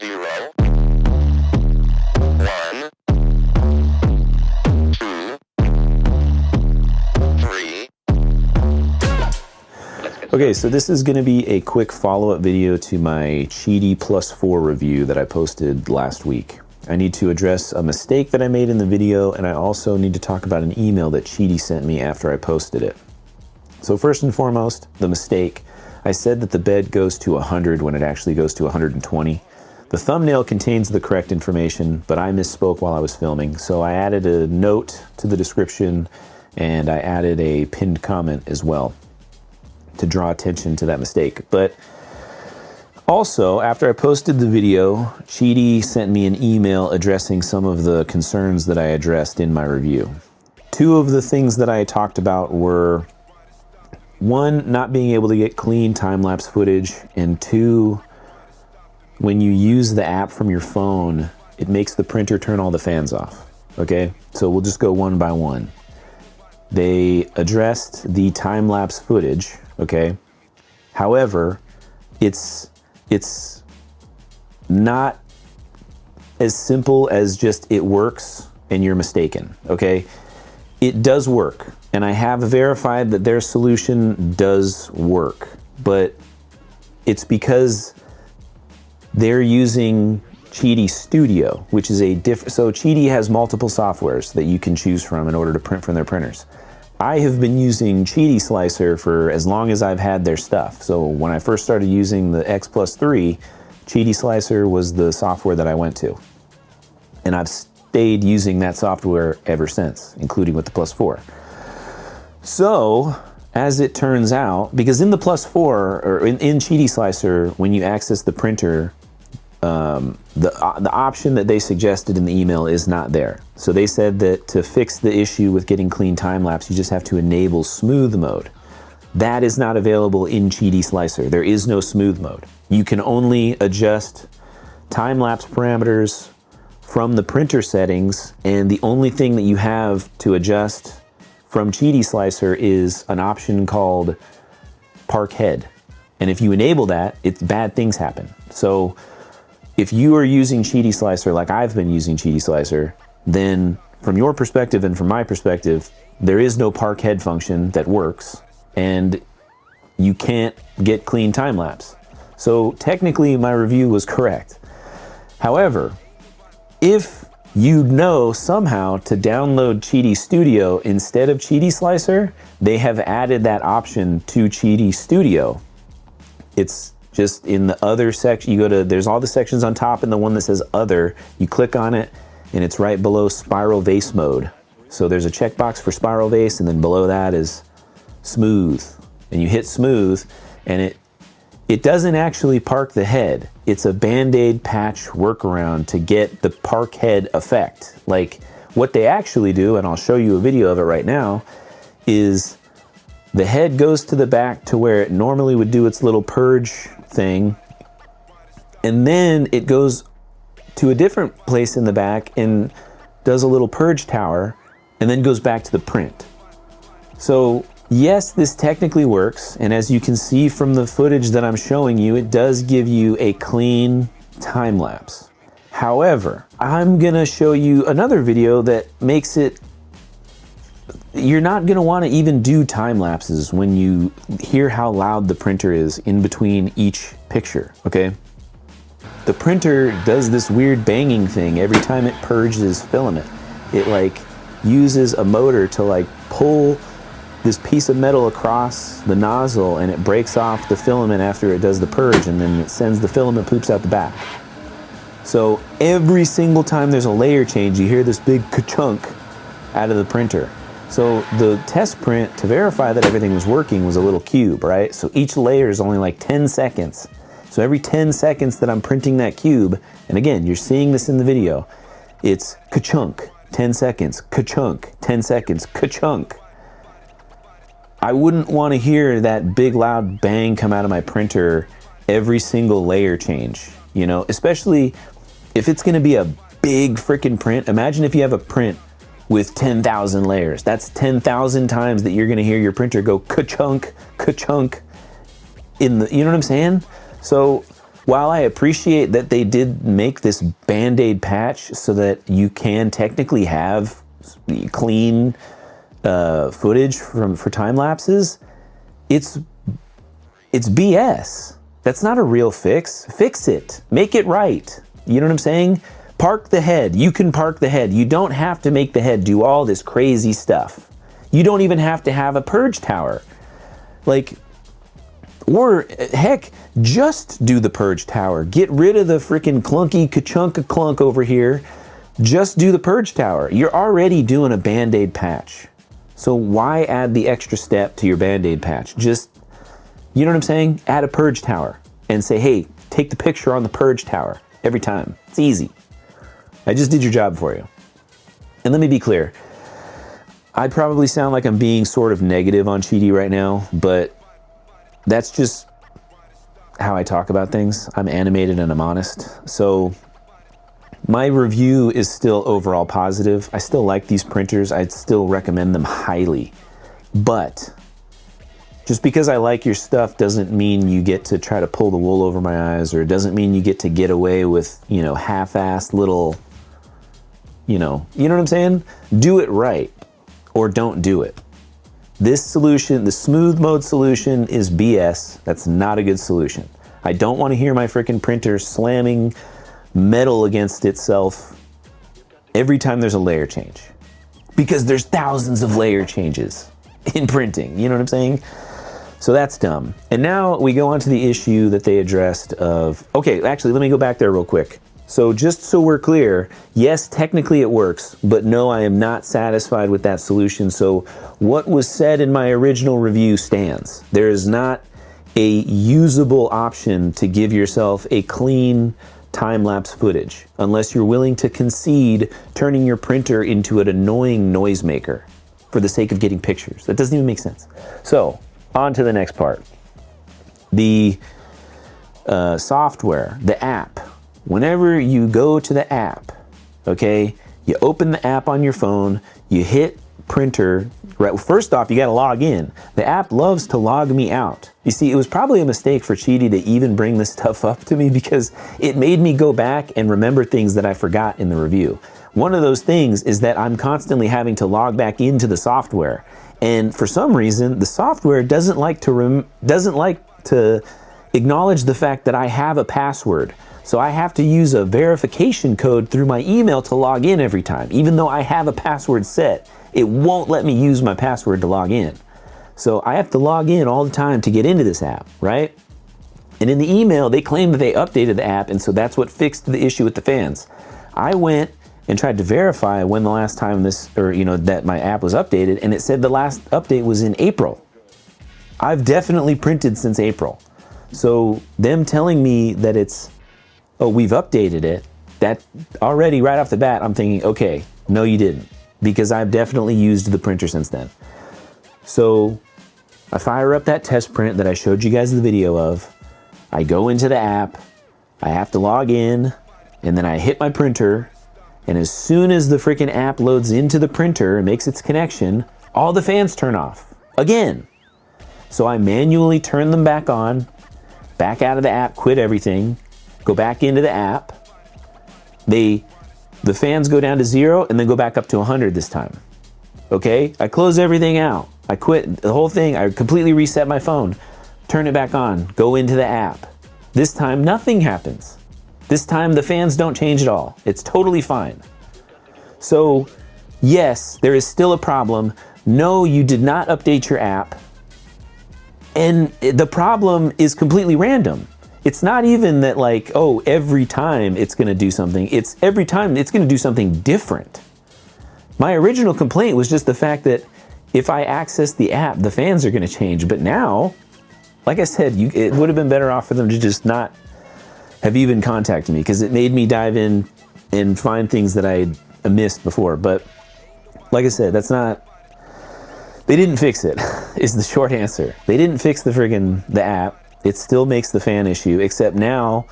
0, 1, 2, 3. Okay, so this is going to be a quick follow-up video to my Qidi +4 review that I posted last week. I need to address a mistake that I made in the video, and I also need to talk about an email that Qidi sent me after I posted it. So first and foremost, the mistake. I said that the bed goes to 100 when it actually goes to 120. The thumbnail contains the correct information, but I misspoke while I was filming, so I added a note to the description and I added a pinned comment as well to draw attention to that mistake. But also, after I posted the video, Qidi sent me an email addressing some of the concerns that I addressed in my review. Two of the things that I talked about were, one, not being able to get clean time-lapse footage, and two, when you use the app from your phone, it makes the printer turn all the fans off. Okay, so we'll just go one by one. They addressed the time-lapse footage, okay? However, it's not as simple as just it works and you're mistaken, okay? It does work, and I have verified that their solution does work, but it's because they're using Qidi Studio, which is a different, so Qidi has multiple softwares that you can choose from in order to print from their printers. I have been using Qidi Slicer for as long as I've had their stuff. So when I first started using the X+3, Qidi Slicer was the software that I went to. And I've stayed using that software ever since, including with the +4. So, as it turns out, because in the +4, or in Qidi Slicer, when you access the printer, the option that they suggested in the email is not there. So they said that to fix the issue with getting clean time-lapse, you just have to enable smooth mode. That is not available in Qidi Slicer. There is no smooth mode. You can only adjust time-lapse parameters from the printer settings, and the only thing that you have to adjust from Qidi Slicer is an option called Park Head. And if you enable that, bad things happen. So if you are using Qidi Slicer like I've been using Qidi Slicer, then from your perspective and from my perspective, there is no Park Head function that works, and you can't get clean time-lapse. So technically my review was correct. However, if you know somehow to download Qidi Studio instead of Qidi Slicer, they have added that option to Qidi Studio. It's just in the other section, you go to, there's all the sections on top and the one that says other, you click on it and it's right below spiral vase mode. So there's a checkbox for spiral vase, and then below that is smooth. And you hit smooth, and it doesn't actually park the head. It's a Band-Aid patch workaround to get the park head effect. Like what they actually do, and I'll show you a video of it right now, is the head goes to the back to where it normally would do its little purge thing, and then it goes to a different place in the back and does a little purge tower, and then goes back to the print. So yes, this technically works, and as you can see from the footage that I'm showing you, it does give you a clean time lapse. However, I'm gonna show you another video that makes it, you're not gonna wanna even do time lapses when you hear how loud the printer is in between each picture, okay? The printer does this weird banging thing every time it purges filament. It like uses a motor to like pull this piece of metal across the nozzle, and it breaks off the filament after it does the purge, and then it sends the filament poops out the back. So every single time there's a layer change, you hear this big ka-chunk out of the printer. So the test print to verify that everything was working was a little cube, right? So each layer is only like 10 seconds. So every 10 seconds that I'm printing that cube, and again, you're seeing this in the video, it's ka-chunk, 10 seconds, ka-chunk, 10 seconds, ka-chunk. I wouldn't want to hear that big loud bang come out of my printer every single layer change, you know, especially if it's going to be a big freaking print. Imagine if you have a print with 10,000 layers. That's 10,000 times that you're going to hear your printer go ka-chunk, ka-chunk in the, you know what I'm saying? So while I appreciate that they did make this Band-Aid patch so that you can technically have clean footage for time lapses, it's BS. That's not a real fix. Fix it. Make it right. You know what I'm saying? Park the head. You can park the head. You don't have to make the head do all this crazy stuff. You don't even have to have a purge tower. Like, or heck, just do the purge tower. Get rid of the freaking clunky ka-chunka clunk over here. Just do the purge tower. You're already doing a Band-Aid patch. So why add the extra step to your Band-Aid patch? Just, you know what I'm saying? Add a purge tower and say, hey, take the picture on the purge tower every time. It's easy. I just did your job for you. And let me be clear. I probably sound like I'm being sort of negative on Qidi right now, but that's just how I talk about things. I'm animated and I'm honest. So my review is still overall positive. I still like these printers. I'd still recommend them highly. But just because I like your stuff doesn't mean you get to try to pull the wool over my eyes, or it doesn't mean you get to get away with, you know, half-assed little, you know what I'm saying? Do it right or don't do it. This solution, the smooth mode solution, is BS. That's not a good solution. I don't want to hear my freaking printer slamming metal against itself every time there's a layer change, because there's thousands of layer changes in printing. You know what I'm saying? So that's dumb. And now we go on to the issue that they addressed of, okay, actually, let me go back there real quick. So just so we're clear, yes, technically it works, but no, I am not satisfied with that solution. So what was said in my original review stands. There is not a usable option to give yourself a clean time-lapse footage unless you're willing to concede turning your printer into an annoying noisemaker for the sake of getting pictures. That doesn't even make sense. So on to the next part. The software, the app. Whenever you go to the app, okay, you open the app on your phone, you hit printer. Right, first off, you got to log in. The app loves to log me out. You see, it was probably a mistake for Qidi to even bring this stuff up to me, because it made me go back and remember things that I forgot in the review. One of those things is that I'm constantly having to log back into the software. And for some reason, the software doesn't like to acknowledge the fact that I have a password. So I have to use a verification code through my email to log in every time. Even though I have a password set, it won't let me use my password to log in. So I have to log in all the time to get into this app, right? And in the email, they claim that they updated the app, and so that's what fixed the issue with the fans. I went and tried to verify when the last time that my app was updated, and it said the last update was in April. I've definitely printed since April. So them telling me that it's, oh, we've updated it, that already right off the bat, I'm thinking, okay, no, you didn't, because I've definitely used the printer since then. So I fire up that test print that I showed you guys the video of. I go into the app, I have to log in, and then I hit my printer, and as soon as the freaking app loads into the printer and makes its connection, all the fans turn off again. So I manually turn them back on, back out of the app, quit everything, go back into the app. The fans go down to 0 and then go back up to 100 this time. Okay, I close everything out. I quit the whole thing. I completely reset my phone, turn it back on, go into the app. This time, nothing happens. This time, the fans don't change at all. It's totally fine. So, yes, there is still a problem. No, you did not update your app. And the problem is completely random. It's not even that, like, oh, every time it's going to do something. It's every time it's going to do something different. My original complaint was just the fact that if I access the app, the fans are going to change. But now, like I said, it would have been better off for them to just not have even contacted me, because it made me dive in and find things that I missed before. But like I said, they didn't fix it, is the short answer. They didn't fix the app. It still makes the fan issue, except now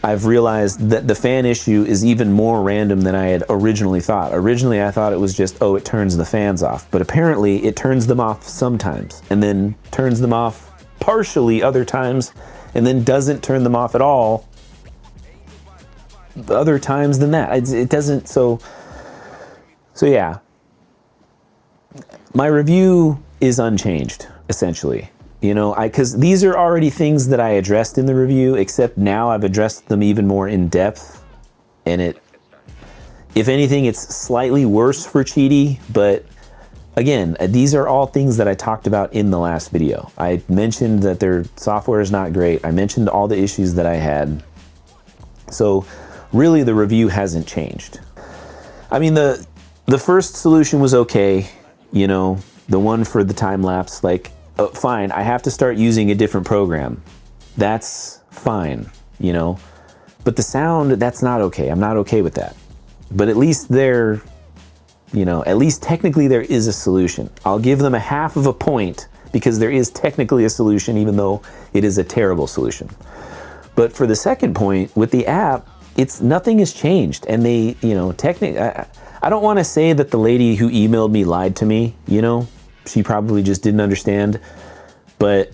I've realized that the fan issue is even more random than I had originally thought. Originally, I thought it was just, oh, it turns the fans off. But apparently, it turns them off sometimes, and then turns them off partially other times, and then doesn't turn them off at all other times than that. It doesn't, so yeah. My review is unchanged, essentially. You know, because these are already things that I addressed in the review, except now I've addressed them even more in depth. And if anything, it's slightly worse for Qidi, but again, these are all things that I talked about in the last video. I mentioned that their software is not great. I mentioned all the issues that I had. So really the review hasn't changed. I mean, the first solution was okay, you know, the one for the time lapse, like, fine, I have to start using a different program. That's fine, you know, but the sound, that's not okay. I'm not okay with that. But at least there, you know, at least technically there is a solution. I'll give them a half of a point because there is technically a solution, even though it is a terrible solution. But for the second point, with the app, nothing has changed. And they, you know, I don't want to say that the lady who emailed me lied to me, you know, she probably just didn't understand. But,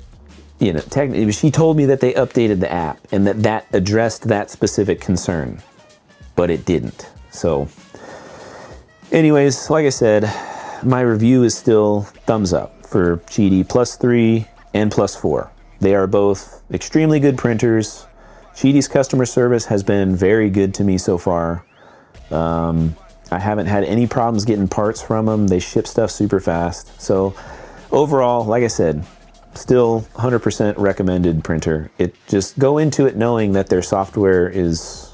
you know, technically, she told me that they updated the app and that addressed that specific concern, but it didn't. So anyways, like I said, my review is still thumbs up for Qidi +3 and +4. They are both extremely good printers. Qidi's customer service has been very good to me so far. I haven't had any problems getting parts from them. They ship stuff super fast. So overall, like I said, still 100% recommended printer. Just go into it knowing that their software is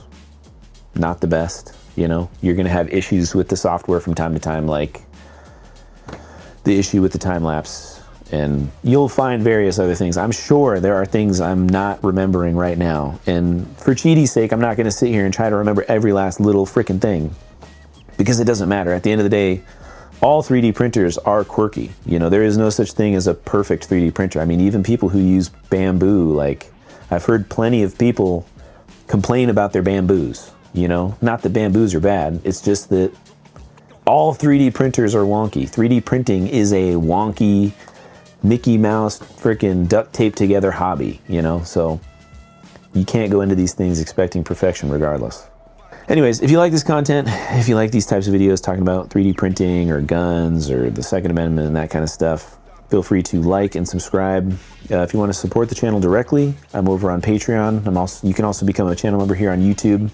not the best. You know, you're going to have issues with the software from time to time, like the issue with the time lapse, and you'll find various other things. I'm sure there are things I'm not remembering right now. And for Qidi's sake, I'm not going to sit here and try to remember every last little freaking thing, because it doesn't matter. At the end of the day, all 3D printers are quirky. You know, there is no such thing as a perfect 3D printer. I mean, even people who use bamboo, like, I've heard plenty of people complain about their bamboos. You know, not that bamboos are bad. It's just that all 3D printers are wonky. 3D printing is a wonky, Mickey Mouse freaking duct tape together hobby, you know? So you can't go into these things expecting perfection regardless. Anyways, if you like this content, if you like these types of videos talking about 3D printing or guns or the Second Amendment and that kind of stuff, feel free to like and subscribe. If you want to support the channel directly, I'm over on Patreon. You can also become a channel member here on YouTube.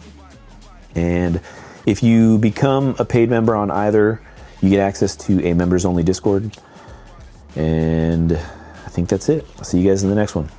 And if you become a paid member on either, you get access to a members only Discord. And I think that's it. I'll see you guys in the next one.